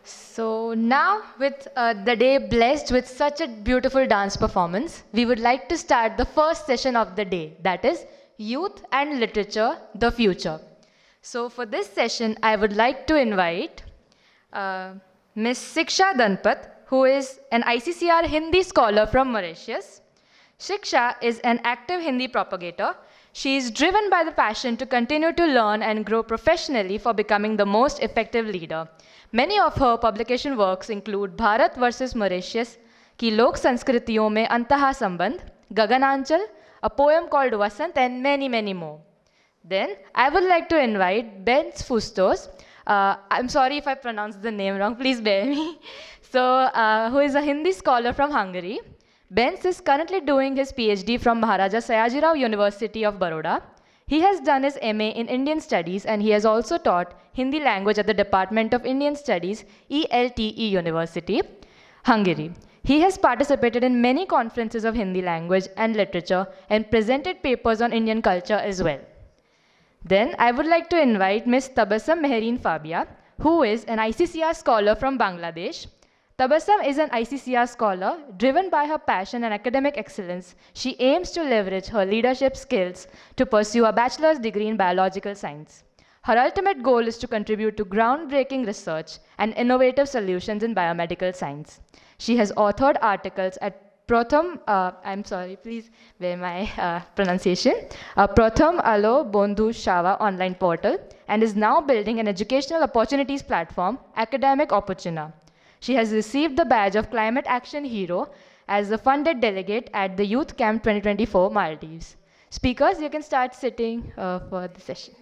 So now, with the day blessed with such a beautiful dance performance, we would like to start the first session of the day, that is Youth and Literature, the Future. So for this session, I would like to invite uh, Ms. Shiksha Dunputh, who is an ICCR Hindi scholar from Mauritius. Shiksha is an active Hindi propagator. She is driven by the passion to continue to learn and grow professionally for becoming the most effective leader. Many of her publication works include Bharat versus Mauritius, की लोक संस्कृतियों में अंतः संबंध, गगनांचल, a poem called Vasant, and many, many more. Then I would like to invite Bence Fustos. I'm sorry if I pronounced the name wrong, please bear me. So, who is a Hindi scholar from Hungary. Bence is currently doing his PhD from Maharaja Sayajirao University of Baroda. He has done his MA in Indian Studies and he has also taught Hindi language at the Department of Indian Studies, ELTE University, Hungary. He has participated in many conferences of Hindi language and literature and presented papers on Indian culture as well. Then I would like to invite Ms. Tabassum Fabia, who is an ICCR scholar from Bangladesh. Tabassum is an ICCR scholar driven by her passion and academic excellence. She aims to leverage her leadership skills to pursue a bachelor's degree in biological science. Her ultimate goal is to contribute to groundbreaking research and innovative solutions in biomedical science. She has authored articles at Pratham, I'm sorry, please bear my pronunciation, Pratham Alo Bondhu Shava online portal, and is now building an educational opportunities platform, Academic Opportuna. She has received the badge of Climate Action Hero as a funded delegate at the Youth Camp 2024 Maldives. Speakers, you can start sitting for the session.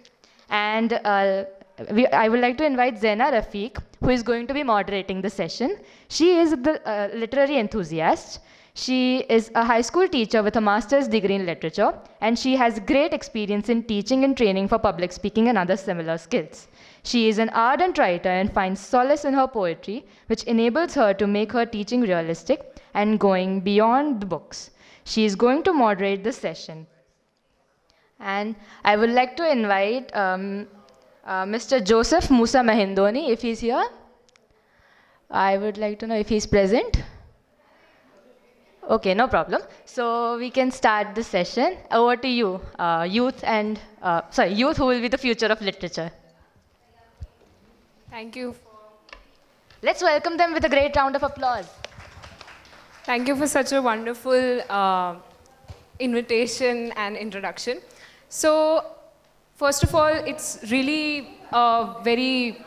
And I would like to invite Zaina Rafique, who is going to be moderating the session. She is the literary enthusiast. She is a high school teacher with a master's degree in literature, and she has great experience in teaching and training for public speaking and other similar skills. She is an ardent writer and finds solace in her poetry, which enables her to make her teaching realistic and going beyond the books. She is going to moderate the session. And I would like to invite Mr. Joseph Musa Mahindoni, if he's here. I would like to know if he's present. Okay, no problem. So we can start the session. Over to you, youth who will be the future of literature. Thank you. Let's welcome them with a great round of applause. Thank you for such a wonderful invitation and introduction. So, first of all, it's really very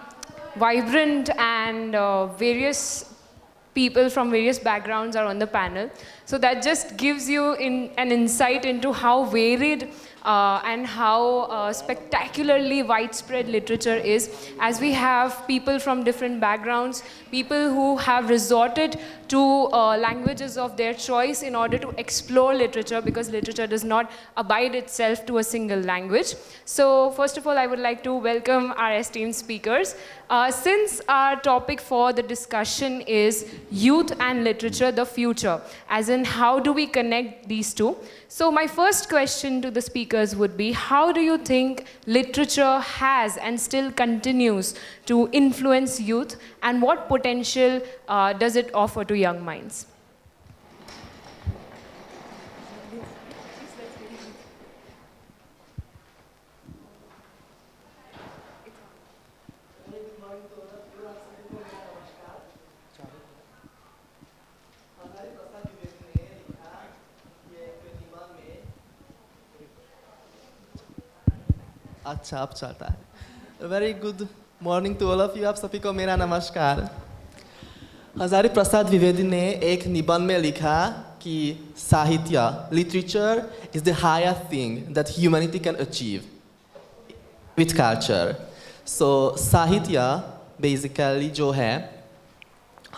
vibrant and various people from various backgrounds are on the panel. So that just gives you an insight into how varied and how spectacularly widespread literature is, as we have people from different backgrounds, people who have resorted to languages of their choice in order to explore literature, because literature does not abide itself to a single language. So first of all, I would like to welcome our esteemed speakers. Since our topic for the discussion is youth and literature, the future, as in how do we connect these two? So my first question to the speakers would be, how do you think literature has and still continues to influence youth, and what potential does it offer to young minds? अच्छा अब चलता है very good morning to all of you आप सभी को मेरा नमस्कार हजारी प्रसाद द्विवेदी ने एक निबंध में लिखा कि साहित्य literature is the higher thing that humanity can achieve with culture so साहित्य बेसिकली जो है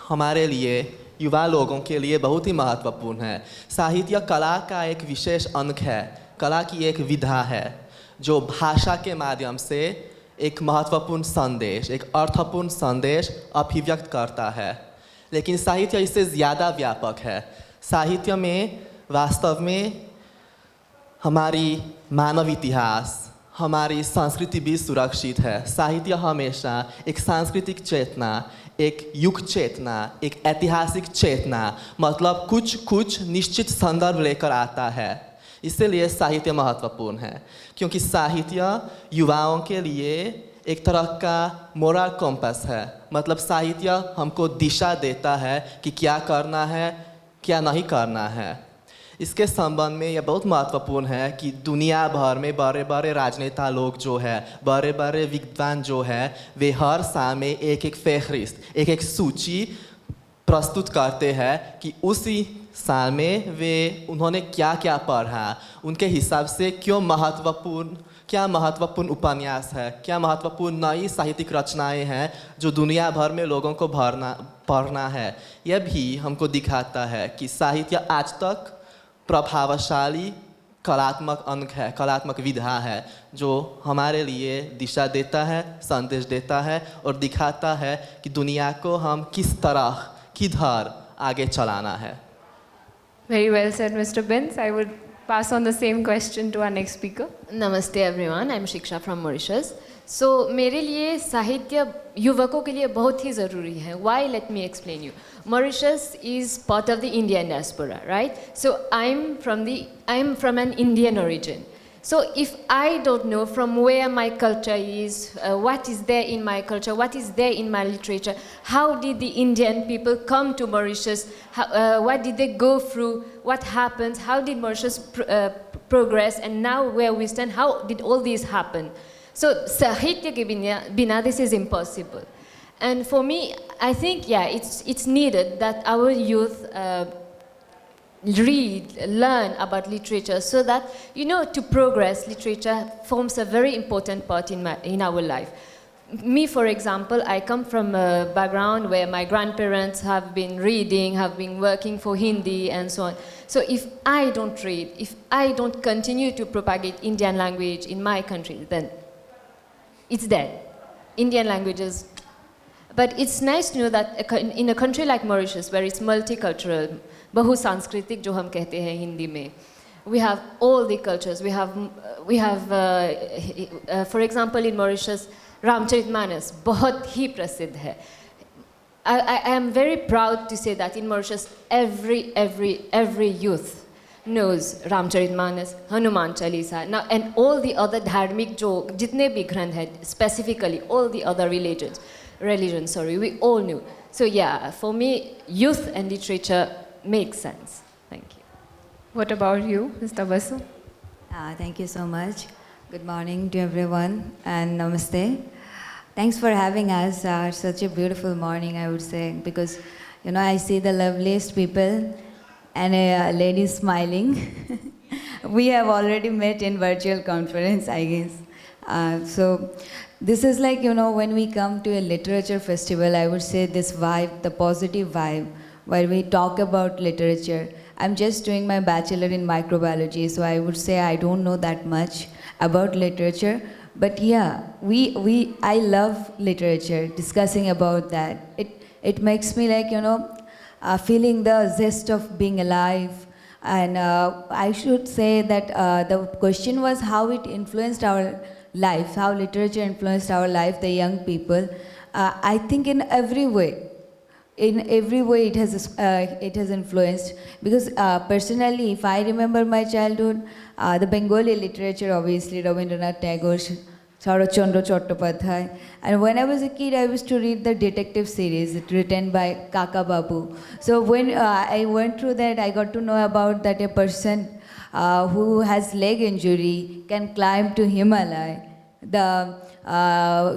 हमारे लिए युवा लोगों के लिए बहुत ही महत्वपूर्ण है साहित्य कला का एक विशेष अंग है कला की एक विधा है जो भाषा के माध्यम से एक महत्वपूर्ण संदेश एक अर्थपूर्ण संदेश अभिव्यक्त करता है लेकिन साहित्य इससे ज़्यादा व्यापक है साहित्य में वास्तव में हमारी मानव इतिहास हमारी संस्कृति भी सुरक्षित है। साहित्य हमेशा एक सांस्कृतिक चेतना, एक युग चेतना, एक ऐतिहासिक चेतना, मतलब कुछ निश्चित संदर्भ लेकर आता है। इसलिए साहित्य महत्वपूर्ण है, क्योंकि साहित्य युवाओं के लिए एक तरह का मोरल कॉम्पास है। मतलब साहित्य हमको दिशा देता है कि क्या करना है, क्या नहीं करना है। इसके संबंध में यह बहुत महत्वपूर्ण है कि दुनिया भर में बड़े बड़े राजनेता लोग जो है, बड़े बड़े विद्वान जो है, वे हर साल में एक फहरिस्त, एक सूची प्रस्तुत करते हैं कि उसी साल में उन्होंने क्या क्या पढ़ा, उनके हिसाब से क्या महत्वपूर्ण उपन्यास है, क्या महत्वपूर्ण नई साहित्यिक रचनाएं हैं जो दुनिया भर में लोगों को पढ़ना है। यह भी हमको दिखाता है कि साहित्य आज तक प्रभावशाली कलात्मक अंग है, कलात्मक विधा है, जो हमारे लिए दिशा देता है, संदेश देता है और दिखाता है कि दुनिया को हम किस तरह, किधर आगे चलाना है। Very well said, Mr. Bence. I would pass on the same question to our next speaker. नमस्ते एवरीवन, आई एम शिक्षा फ्रॉम मॉरिशस। सो मेरे लिए साहित्य युवकों के लिए बहुत ही ज़रूरी है। Why, let me explain you. Mauritius is part of the Indian diaspora, right? So I am from an Indian origin. So if I don't know from where my culture is, what is there in my culture, what is there in my literature, how did the Indian people come to Mauritius, what did they go through, what happens, how did Mauritius progress, and now where we stand, how did all this happen? So Sahitya ke bina this is impossible. And for me, I think, yeah, it's needed that our youth read, learn about literature, so that, you know, to progress, literature forms a very important part in our life. Me, for example, I come from a background where my grandparents have been reading, have been working for Hindi and so on. So if I don't read, if I don't continue to propagate Indian language in my country, then it's dead. Indian languages. But it's nice to know that in a country like Mauritius, where it's multicultural, बहुसांस्कृतिक जो हम कहते हैं हिंदी में, we have all the cultures. We have for example, in Mauritius, Ramcharitmanas बहुत ही प्रसिद्ध है. I am very proud to say that in Mauritius, every youth knows Ramcharitmanas, Hanuman Chalisa, now and all the other धार्मिक जो जितने भी ग्रंथ हैं, specifically all the other religions, we all knew. So yeah, for me, youth and literature makes sense. Thank you. What about you, Ms. Tabassum? Thank you so much. Good morning to everyone and namaste. Thanks for having us. Such a beautiful morning, I would say, because you know I see the loveliest people and a lady smiling. We have already met in virtual conference, I guess. So this is like, you know, when we come to a literature festival, I would say this vibe, the positive vibe, where we talk about literature. I'm just doing my bachelor in microbiology, so I would say I don't know that much about literature. But yeah, I love literature, discussing about that. It makes me like, you know, feeling the zest of being alive. And I should say that the question was how it influenced our life, how literature influenced our life, the young people. I think in every way it has influenced, because personally, if I remember my childhood, the Bengali literature, obviously Rabindranath Tagore, Sharat Chandra Chattopadhyay, and when I was a kid, I used to read the detective series written by Kaka Babu. So when I went through that, I got to know about that a person who has leg injury can climb to Himalaya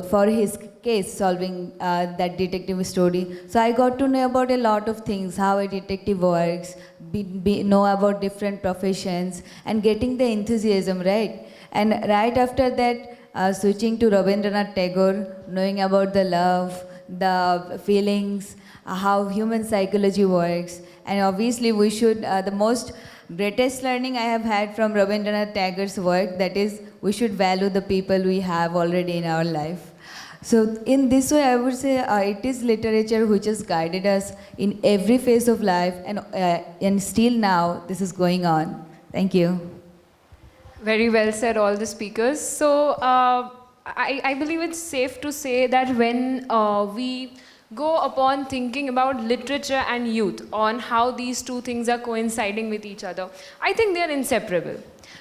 for his case solving that detective story. So I got to know about a lot of things, how a detective works, know about different professions, and getting the enthusiasm, right? And right after that, switching to Rabindranath Tagore, knowing about the love, the feelings, how human psychology works. And obviously we should, the most greatest learning I have had from Rabindranath Tagore's work, that is, we should value the people we have already in our life. So in this way, I would say it is literature which has guided us in every phase of life, and still now this is going on. Thank you. Very well said, all the speakers. So I believe it's safe to say that when we go upon thinking about literature and youth, on how these two things are coinciding with each other, I think they're inseparable.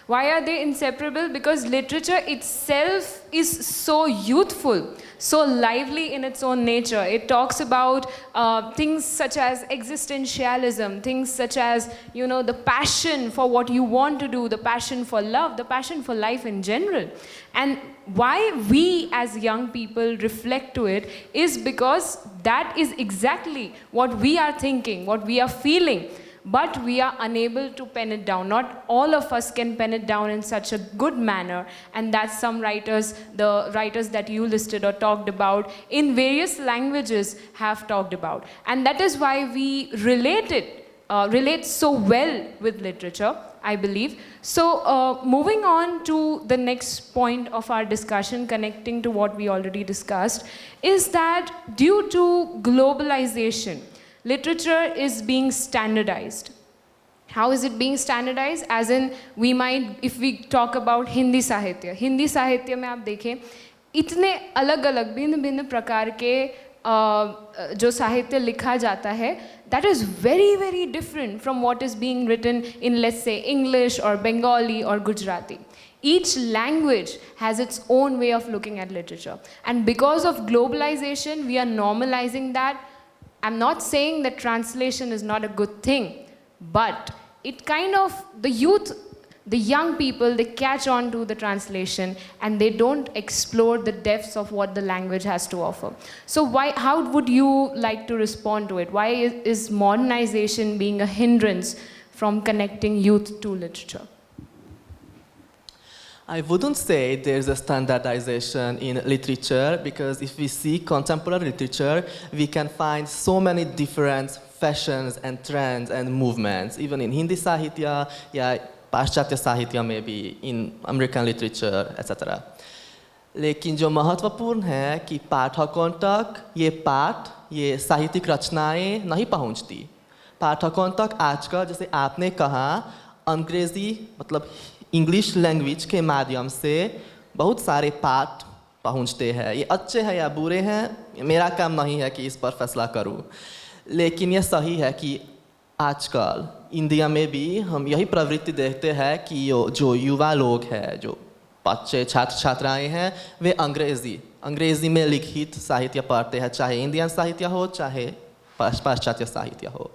Why are they inseparable? Because literature itself is so youthful, so lively in its own nature. It talks about things such as existentialism, things such as, you know, the passion for what you want to do, the passion for love, the passion for life in general. And why we as young people reflect to it is because that is exactly what we are thinking, what we are feeling. But we are unable to pen it down. Not all of us can pen it down in such a good manner, and that's some writers, the writers that you listed or talked about in various languages have talked about. And that is why we relate so well with literature, I believe. So moving on to the next point of our discussion, connecting to what we already discussed, is that due to globalization, literature is being standardized. How is it being standardized? As in, we might, if we talk about Hindi Sahitya में आप देखें, इतने अलग-अलग भिन्न-भिन्न प्रकार के जो साहित्य लिखा जाता है, that is very, very different from what is being written in, let's say, English or Bengali or Gujarati. Each language has its own way of looking at literature. And because of globalization, we are normalizing that. I'm not saying that translation is not a good thing, but it kind of, the youth, the young people, they catch on to the translation and they don't explore the depths of what the language has to offer. So how would you like to respond to it? Why is modernization being a hindrance from connecting youth to literature? I wouldn't say there's a standardization in literature, because if we see contemporary literature, we can find so many different fashions and trends and movements, even in Hindi Sahitya, yeah, पाश्चात्य साहित्य में भी, in American literature, etc. लेकिन जो महत्वपूर्ण है कि पाठकों तक ये पाठ, ये साहित्यिक रचनाएं नहीं पहुंचती. पाठकों तक आजकल, जैसे आपने कहा, अंग्रेजी मतलब इंग्लिश लैंग्वेज के माध्यम से बहुत सारे पाठ पहुंचते हैं. ये अच्छे हैं या बुरे हैं, मेरा काम नहीं है कि इस पर फैसला करूं. लेकिन ये सही है कि आजकल इंडिया में भी हम यही प्रवृत्ति देखते हैं कि जो युवा लोग हैं, जो बच्चे छात्र छात्राएं हैं, वे अंग्रेज़ी में लिखित साहित्य पढ़ते हैं, चाहे इंडियन साहित्य हो चाहे पाश्चात्य साहित्य हो.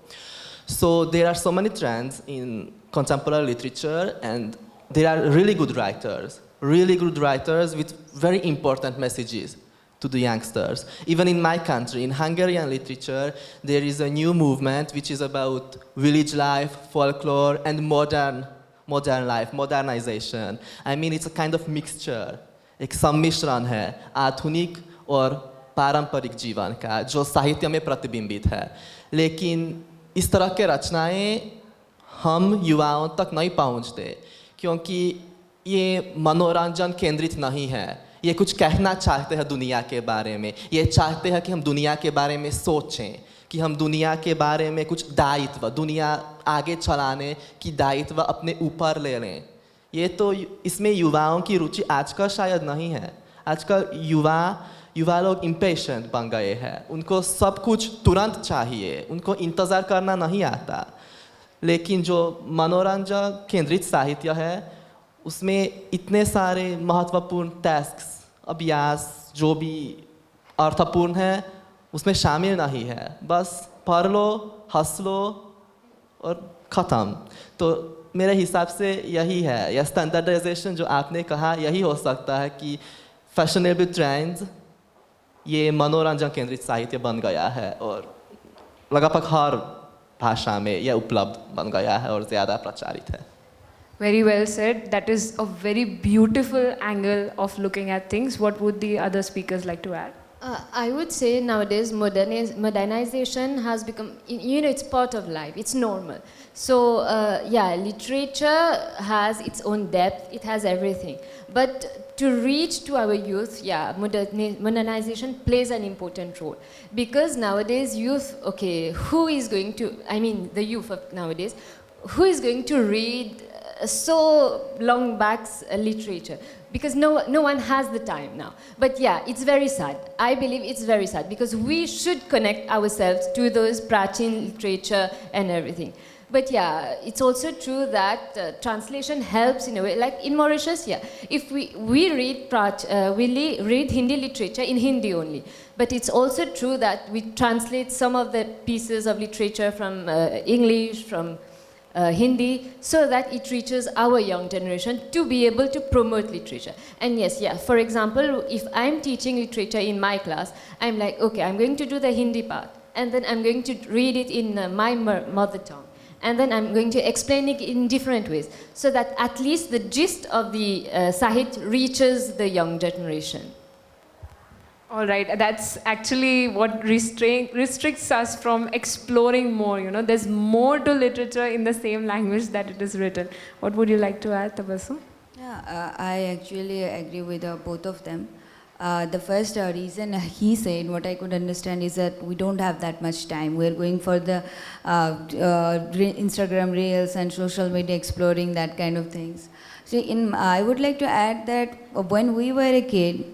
So there are so many trends in contemporary literature, and there are really good writers with very important messages to the youngsters. Even in my country, in Hungarian literature, there is a new movement which is about village life, folklore, and modern life, modernization. I mean, it's a kind of mixture, एक सम्मिश्रण है आधुनिक और पारंपरिक जीवन का, जो साहित्य में प्रतिबिंबित है. लेकिन इस तरह के रचनाएं हम युवाओं तक नहीं पहुंचते, क्योंकि ये मनोरंजन केंद्रित नहीं है. ये कुछ कहना चाहते हैं दुनिया के बारे में, ये चाहते हैं कि हम दुनिया के बारे में सोचें, कि हम दुनिया के बारे में कुछ दायित्व, दुनिया आगे चलाने की दायित्व अपने ऊपर ले लें. ये तो इसमें युवाओं की रुचि आजकल शायद नहीं है. आजकल युवा लोग इम्पेशेंट बन गए हैं, उनको सब कुछ तुरंत चाहिए, उनको इंतज़ार करना नहीं आता. लेकिन जो मनोरंजन केंद्रित साहित्य है, उसमें इतने सारे महत्वपूर्ण टास्क्स, अभ्यास जो भी अर्थपूर्ण है, उसमें शामिल नहीं है. बस पढ़ लो, हंस लो और ख़त्म. तो मेरे हिसाब से यही है, यह स्टैंडर्डाइजेशन जो आपने कहा, यही हो सकता है कि फैशनेबल ट्रेंड्स ये मनोरंजन केंद्रित साहित्य बन गया है और लगभग हर भाषा में यह उपलब्ध बन गया है और ज़्यादा प्रचारित है. Very well said. That is a very beautiful angle of looking at things. What would the other speakers like to add? I would say nowadays modernization has become, it's part of life, it's normal. So literature has its own depth, it has everything. But to reach to our youth, modernization plays an important role. Because nowadays youth, the youth of nowadays, who is going to read so long back's literature, because no one has the time now. But yeah, it's very sad. I believe it's very sad, because we should connect ourselves to those Prachin literature and everything. But yeah, it's also true that translation helps in a way. Like in Mauritius, yeah, if we read read Hindi literature in Hindi only. But it's also true that we translate some of the pieces of literature from English, from Hindi, so that it reaches our young generation to be able to promote literature. And yes, yeah, for example, if I'm teaching literature in my class, I'm like, okay, I'm going to do the Hindi part, and then I'm going to read it in my mother tongue. And then I'm going to explain it in different ways, so that at least the gist of the Sahit reaches the young generation. All right, that's actually what restricts us from exploring more. You know, there's more to literature in the same language that it is written. What would you like to add, Tabassum? Yeah, I actually agree with both of them. The first reason he said, what I could understand, is that we don't have that much time. We're going for the Instagram reels and social media, exploring that kind of things. So I would like to add that when we were a kid,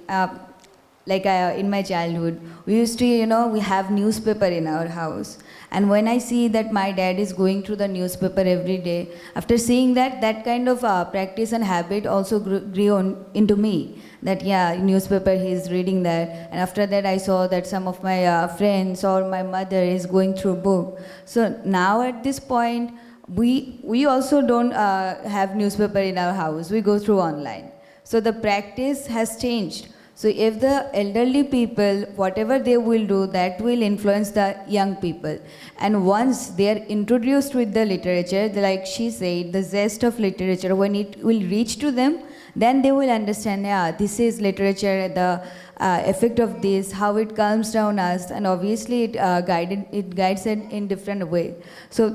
in my childhood, we used to, we have newspaper in our house. And when I see that my dad is going through the newspaper every day, after seeing that kind of practice and habit also grew into me. That yeah, newspaper, he's reading that. And after that, I saw that some of my friends or my mother is going through book. So now at this point, we also don't have newspaper in our house. We go through online. So the practice has changed. So if the elderly people, whatever they will do, that will influence the young people. And once they are introduced with the literature, like she said, the zest of literature, when it will reach to them, then they will understand, yeah, this is literature, the effect of this, how it calms down us, and obviously it guides it in different way. So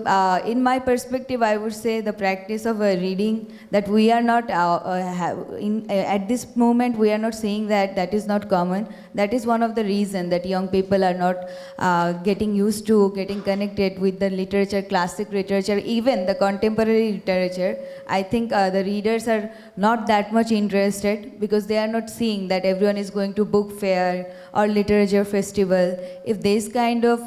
in my perspective, I would say the practice of reading, that we are not, at this moment, we are not saying that is not common. That is one of the reasons that young people are not getting used to, getting connected with the literature, classic literature, even the contemporary literature. I think the readers are not that much interested, because they are not seeing that everyone is going to book fair or literature festival. If this kind of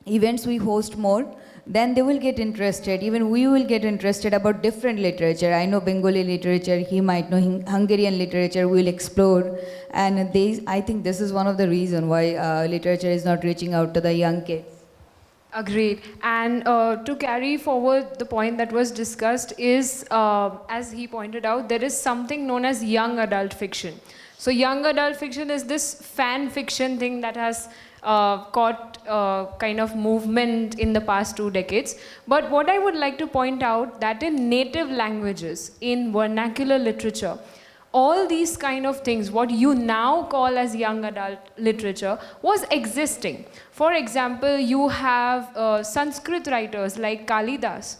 events we host more, then they will get interested. Even we will get interested about different literature. I know Bengali literature, he might know Hungarian literature, we'll explore. And I think this is one of the reasons why literature is not reaching out to the young kids. Agreed. And to carry forward the point that was discussed is, as he pointed out, there is something known as young adult fiction. So young adult fiction is this fan fiction thing that has caught kind of movement in the past 2 decades. But what I would like to point out, that in native languages, in vernacular literature, all these kind of things, what you now call as young adult literature, was existing. For example, you have Sanskrit writers like Kalidas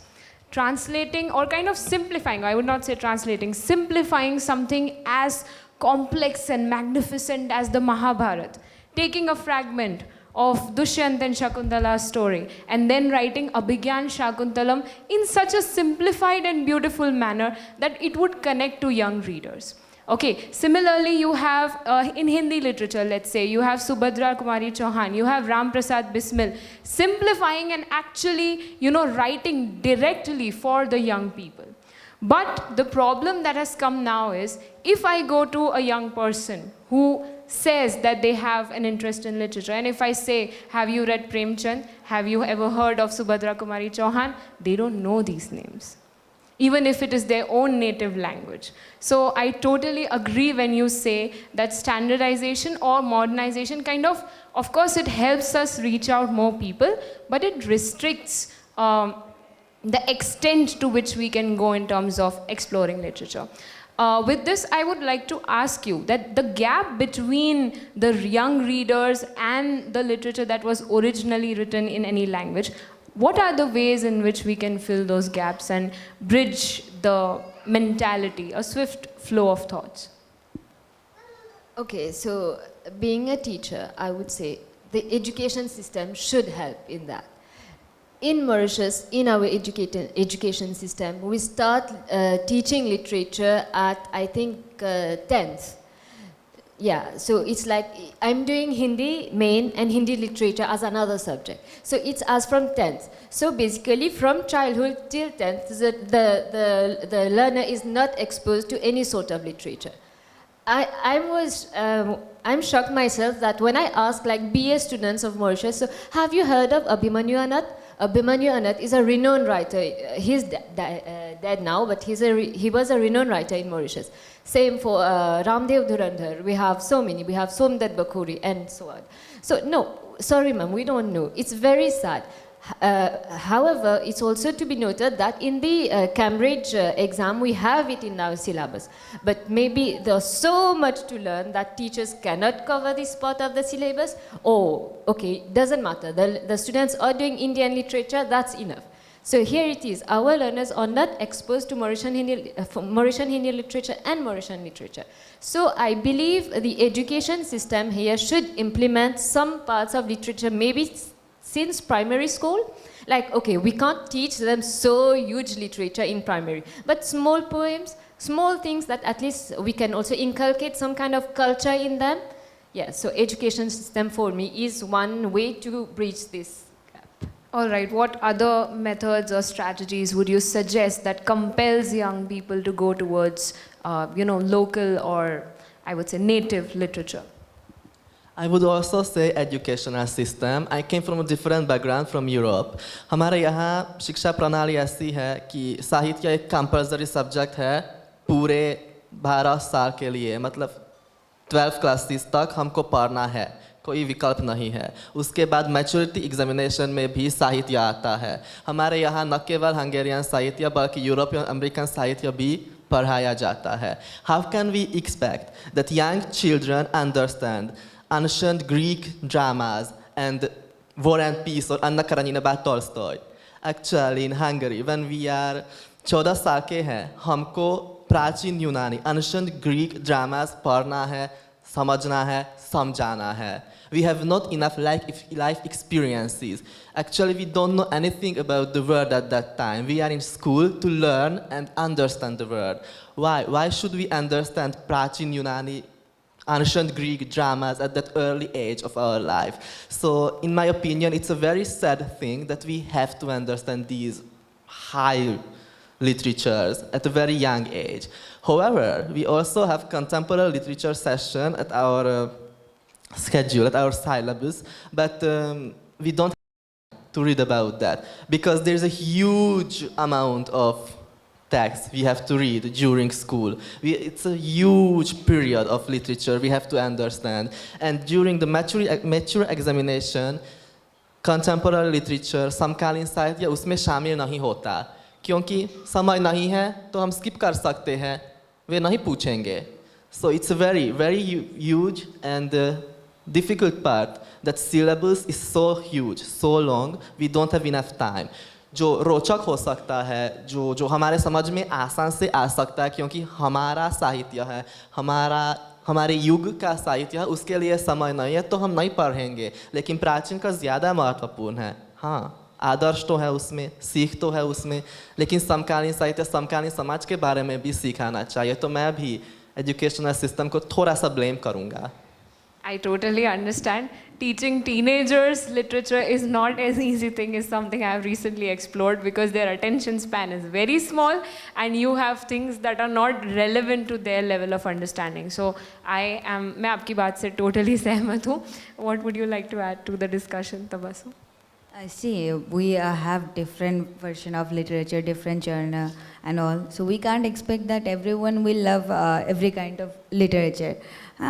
translating or kind of simplifying, I would not say translating, simplifying something as complex and magnificent as the Mahabharata, taking a fragment of Dushyant and Shakuntala's story and then writing Abhigyan Shakuntalam in such a simplified and beautiful manner that it would connect to young readers. Okay, similarly you have in Hindi literature, let's say, you have Subhadra Kumari Chauhan, you have Ram Prasad Bismil, simplifying and actually, writing directly for the young people. But the problem that has come now is, if I go to a young person who says that they have an interest in literature, and if I say, have you read Premchand? Have you ever heard of Subhadra Kumari Chauhan? They don't know these names, even if it is their own native language. So I totally agree when you say that standardization or modernization of course it helps us reach out more people, but it restricts the extent to which we can go in terms of exploring literature. With this, I would like to ask you that the gap between the young readers and the literature that was originally written in any language, what are the ways in which we can fill those gaps and bridge the mentality, a swift flow of thoughts? Okay, so being a teacher, I would say the education system should help in that. in Mauritius, in our education system, we start teaching literature at, I think, 10th. Yeah, so it's like I'm doing Hindi main and Hindi literature as another subject. So it's as from 10th. So basically from childhood till 10th, the learner is not exposed to any sort of literature. I'm shocked myself that when I ask like BA students of Mauritius, so have you heard of Abhimanyu Anand? Abhimanyu Anand is a renowned writer. He's dead now, but he was a renowned writer in Mauritius. Same for Ramdev Dhurandhar. We have so many. We have Somdat Bakhuri and so on. So no, sorry ma'am, we don't know. It's very sad. However, it's also to be noted that in the Cambridge exam, we have it in our syllabus. But maybe there's so much to learn that teachers cannot cover this part of the syllabus. Oh, okay, doesn't matter. The students are doing Indian literature, that's enough. So here it is. Our learners are not exposed to Mauritian Hindi literature and Mauritian literature. So I believe the education system here should implement some parts of literature, maybe since primary school. Like, okay, we can't teach them so huge literature in primary, but small poems, small things that at least we can also inculcate some kind of culture in them. Yeah, so education system for me is one way to bridge this gap. All right, what other methods or strategies would you suggest that compels young people to go towards, local or I would say native literature? I would also say educational system. I came from a different background from Europe. हमारे यहाँ शिक्षा प्रणाली ऐसी है कि साहित्य एक compulsory subject है पूरे 12 साल के लिए, मतलब 12 क्लासेस तक हमको पढ़ना है, कोई विकल्प नहीं है. उसके बाद मैच्योरिटी एग्जामिनेशन में भी साहित्य आता है. हमारे यहाँ न केवल हंगेरियन साहित्य बल्कि यूरोपियन अमेरिकन साहित्य भी पढ़ाया जाता है. How can we expect that young children understand ancient Greek dramas and War and Peace or Anna Karenina by Tolstoy? Actually, in Hungary, when we are 14 साल के हैं, हमको प्राचीन यूनानी ancient Greek dramas पढ़ना है, समझना है, समझाना है. We have not enough life experiences. Actually, we don't know anything about the world at that time. We are in school to learn and understand the world. Why? Why should we understand Prachin Yunani, ancient Greek dramas at that early age of our life? So, in my opinion, it's a very sad thing that we have to understand these high literatures at a very young age. However, we also have contemporary literature session at our schedule, at our syllabus, but we don't have to read about that because there's a huge amount of text we have to read during school. It's a huge period of literature we have to understand, and during the mature examination, contemporary literature, समकालीन साहित्य उसमें शामिल नहीं होता क्योंकि समय नहीं है तो हम skip कर सकते हैं, वे नहीं पूछेंगे. So it's a very, very huge and difficult part that syllabus is so huge, so long, we don't have enough time. जो रोचक हो सकता है, जो हमारे समझ में आसान से आ सकता है क्योंकि हमारा साहित्य है, हमारे युग का साहित्य है, उसके लिए समय नहीं है तो हम नहीं पढ़ेंगे. लेकिन प्राचीन का ज़्यादा महत्वपूर्ण है. हाँ, आदर्श तो है उसमें, सीख तो है उसमें, लेकिन समकालीन साहित्य, समकालीन समाज के बारे में भी सीखाना चाहिए. तो मैं भी एजुकेशनल सिस्टम को थोड़ा सा ब्लेम करूँगा. I totally understand. Teaching teenagers literature is not as easy thing as something I have recently explored because their attention span is very small and you have things that are not relevant to their level of understanding. So मैं आपकी बात से totally सहमत हूँ. What would you like to add to the discussion, Tabassum? I see, we have different version of literature, different genre and all. So we can't expect that everyone will love every kind of literature.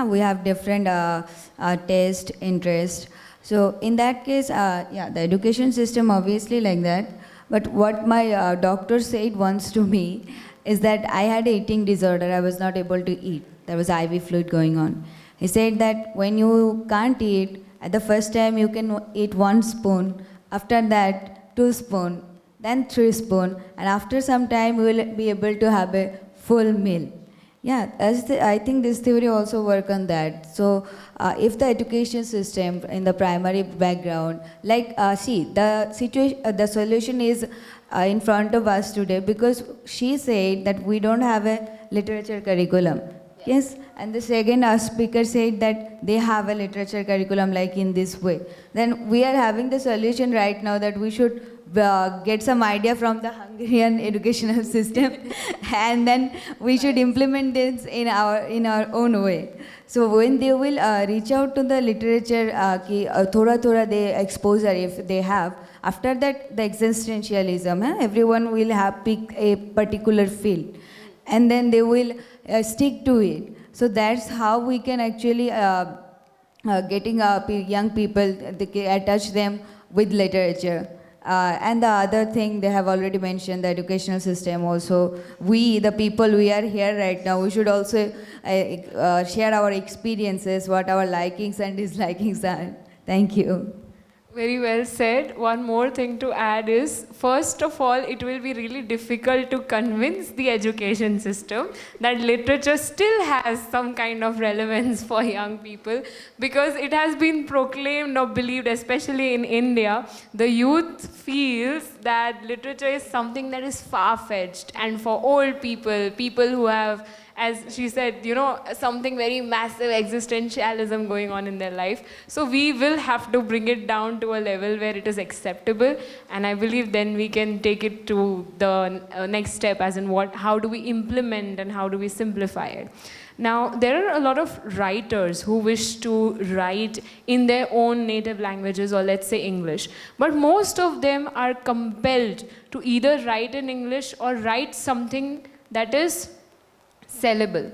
We have different taste, interest. So in that case, yeah, the education system obviously like that. But what my doctor said once to me is that I had eating disorder. I was not able to eat. There was IV fluid going on. He said that when you can't eat, at the first time you can eat 1 spoon. After that, 2 spoons, then 3 spoons. And after some time, you will be able to have a full meal. Yeah, I think this theory also work on that. So, if the education system in the primary background, like, see, the situation, the solution is in front of us today because she said that we don't have a literature curriculum. Yes, and the second speaker said that they have a literature curriculum like in this way. Then we are having the solution right now that we should get some idea from the Hungarian educational system, and then we should implement this in our own way. So when they will reach out to the literature, ki thoda thoda they exposure if they have. After that, the existentialism, everyone will have pick a particular field, and then they will stick to it. So that's how we can actually getting young people, attach them with literature. And the other thing they have already mentioned, the educational system also. We, the people, we are here right now, we should also share our experiences, what our likings and dislikings are. Thank you. Very well said. One more thing to add is, first of all, it will be really difficult to convince the education system that literature still has some kind of relevance for young people, because it has been proclaimed or believed, especially in India, the youth feels that literature is something that is far-fetched, and for old people, people who have, as she said, you know, something very massive existentialism going on in their life. So we will have to bring it down to a level where it is acceptable, and I believe then we can take it to the next step, as in how do we implement and how do we simplify it. Now, there are a lot of writers who wish to write in their own native languages, or let's say English, but most of them are compelled to either write in English or write something that is sellable,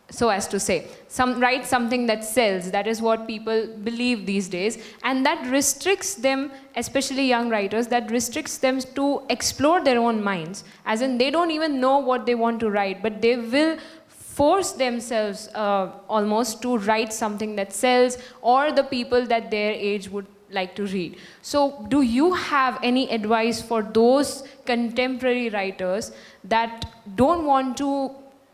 so as to say. Write something that sells. That is what people believe these days. And that restricts them, especially young writers, that restricts them to explore their own minds. As in, they don't even know what they want to write, but they will force themselves almost to write something that sells, or the people that their age would like to read. So do you have any advice for those contemporary writers that don't want to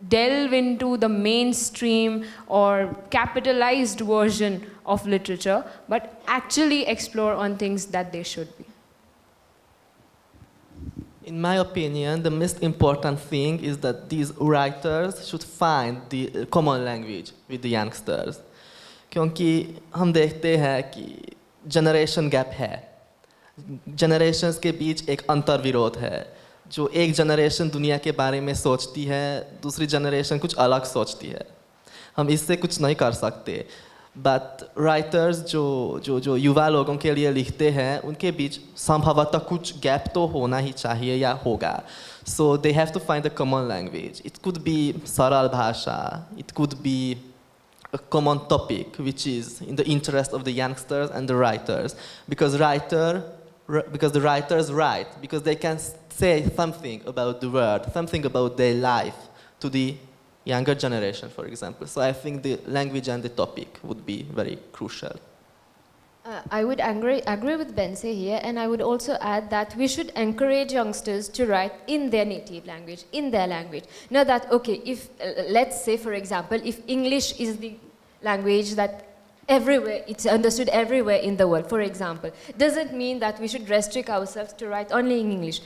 delve into the mainstream or capitalized version of literature, but actually explore on things that they should be? In my opinion, the most important thing is that these writers should find the common language with the youngsters. क्योंकि हम देखते हैं कि generation gap है, generations के बीच एक अंतर्विरोध है, जो एक जनरेशन दुनिया के बारे में सोचती है, दूसरी जनरेशन कुछ अलग सोचती है. हम इससे कुछ नहीं कर सकते. बट राइटर्स जो युवा लोगों के लिए लिखते हैं, उनके बीच संभवतः कुछ गैप तो होना ही चाहिए या होगा. So they have to find the common language. It could be सरल भाषा, it could be a common topic which is in the interest of the youngsters and the writers, because the writers write because they can say something about the world, something about their life to the younger generation, for example. So I think the language and the topic would be very crucial. I would agree with Bence here, and I would also add that we should encourage youngsters to write in their native language, in their language. Now that, okay, if, let's say for example, if English is the language that everywhere, it's understood everywhere in the world, for example, doesn't mean that we should restrict ourselves to write only in English.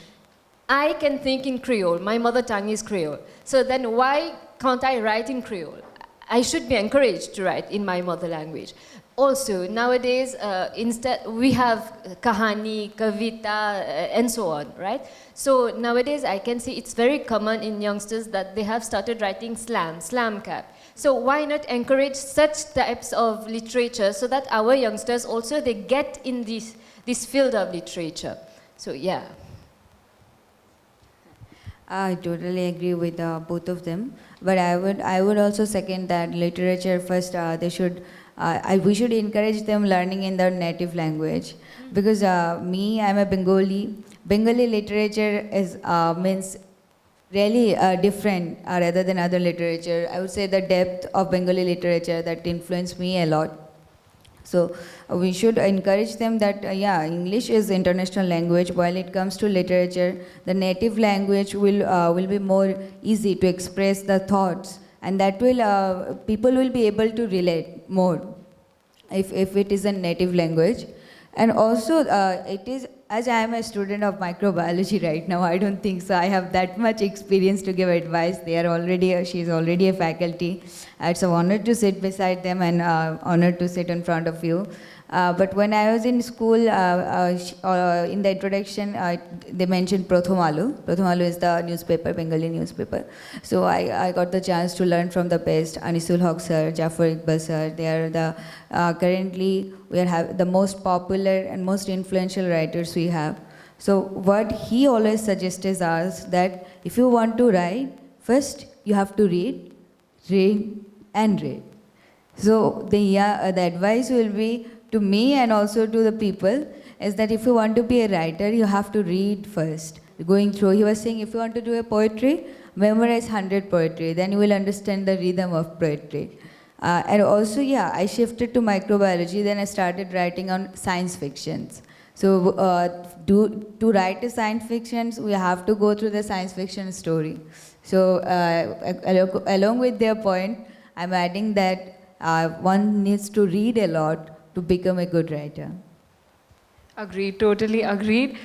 I can think in Creole, my mother tongue is Creole, so then why can't I write in Creole? I should be encouraged to write in my mother language. Also, nowadays, instead we have kahani, kavita, and so on, right? So nowadays, I can see it's very common in youngsters that they have started writing slam cap. So why not encourage such types of literature so that our youngsters also, they get in this field of literature? So yeah. I totally agree with both of them, but I would also second that literature first. They should. We should encourage them learning in their native language, because I'm a Bengali. Bengali literature is means really different rather than other literature. I would say the depth of Bengali literature that influenced me a lot. So we should encourage them that English is international language. While it comes to literature, the native language will be more easy to express the thoughts and that will people will be able to relate more if it is a native language. And also, it is, as I am a student of microbiology right now, I don't think so I have that much experience to give advice. They are already, she's already a faculty. It's an honor to sit beside them and honor to sit in front of you. But when I was in school, in the introduction, they mentioned Prothom Alu. Prothom Alu is the newspaper, Bengali newspaper. So I got the chance to learn from the best, Anisul Haq sir, Jafar Iqbal sir. They are the, currently, we are the most popular and most influential writers we have. So what he always suggests is us that if you want to write, first you have to read, read, and read. So the advice will be to me and also to the people is that if you want to be a writer, you have to read first. Going through, he was saying if you want to do a poetry, memorize 100 poetry, then you will understand the rhythm of poetry. And also, yeah, I shifted to microbiology, then I started writing on science fictions. So to write a science fiction, we have to go through the science fiction story. So along with their point, I'm adding that one needs to read a lot to become a good writer. Agreed, totally agreed.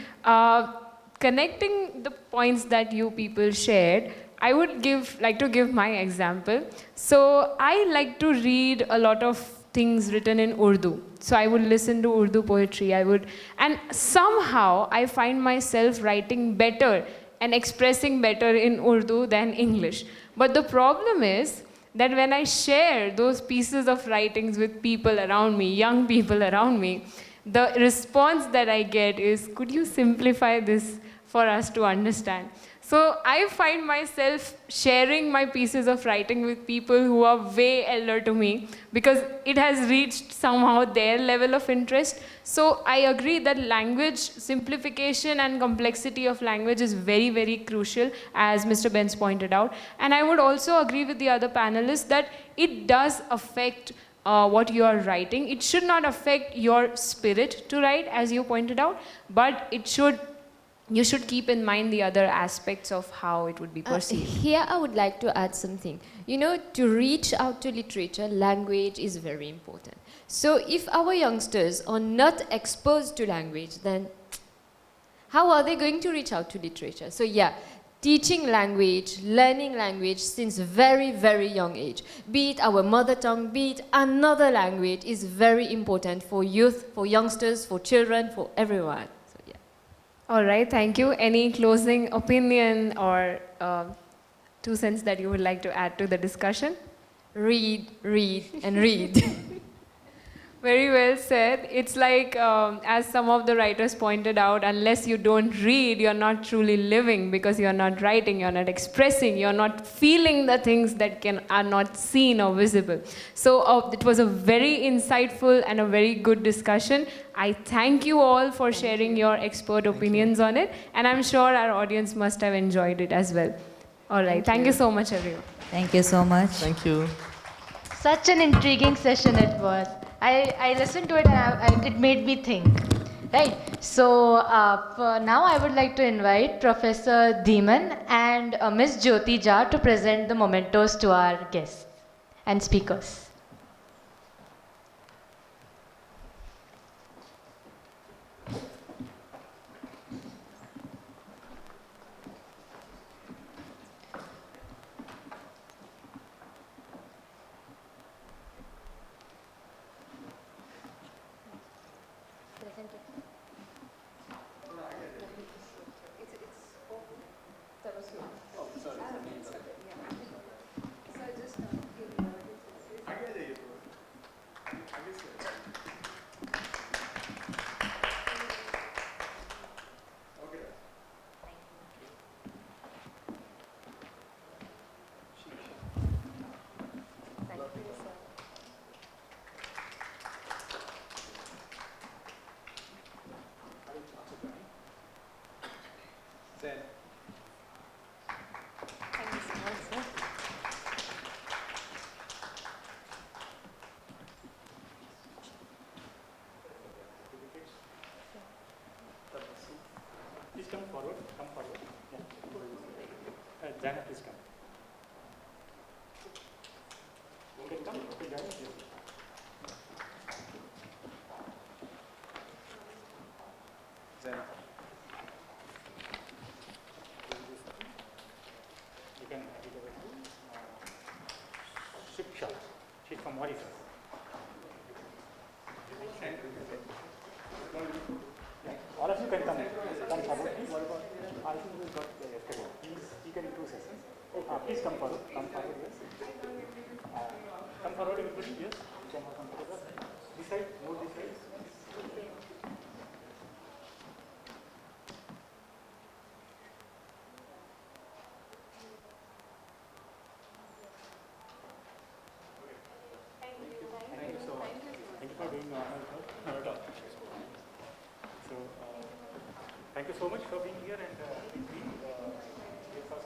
Connecting the points that you people shared, I would like to give my example. So I like to read a lot of things written in Urdu. So I would listen to Urdu poetry. And somehow I find myself writing better and expressing better in Urdu than English. But the problem is that when I share those pieces of writings with people around me, young people around me, the response that I get is, could you simplify this for us to understand? So I find myself sharing my pieces of writing with people who are way elder to me because it has reached somehow their level of interest. So I agree that language simplification and complexity of language is very, very crucial, as Mr. Bence pointed out. And I would also agree with the other panelists that it does affect what you are writing. It should not affect your spirit to write, as you pointed out, but you should keep in mind the other aspects of how it would be perceived. Here I would like to add something. You know, to reach out to literature, language is very important. So if our youngsters are not exposed to language, then how are they going to reach out to literature? So yeah, teaching language, learning language since very, very young age, be it our mother tongue, be it another language, is very important for youth, for youngsters, for children, for everyone. So yeah. All right, thank you. Any closing opinion or 2 cents that you would like to add to the discussion? Read, read, and read. Very well said. It's like, as some of the writers pointed out, unless you don't read, you're not truly living because you're not writing, you're not expressing, you're not feeling the things that are not seen or visible. So it was a very insightful and a very good discussion. I thank you all for sharing your expert opinions on it, and I'm sure our audience must have enjoyed it as well. All right, thank you so much, everyone. Thank you so much. Thank you. Such an intriguing session it was. I listened to it and it made me think. Right. So now I would like to invite Professor Deeman and Ms. Jyoti Jha to present the mementos to our guests and speakers. Please come forward. Come forward. Yeah. Zaina, please come. Zaina. You can hand it over to Shiksha. She's from Mauritius. All of you can come forward, please. I think we got yesterday. He can do sessions. Please come forward. Come forward, yes. Come forward, everybody, yes. You can have some photographs. This side, move this side. Thank you so much. Thank you for doing so, thank you so much for being here and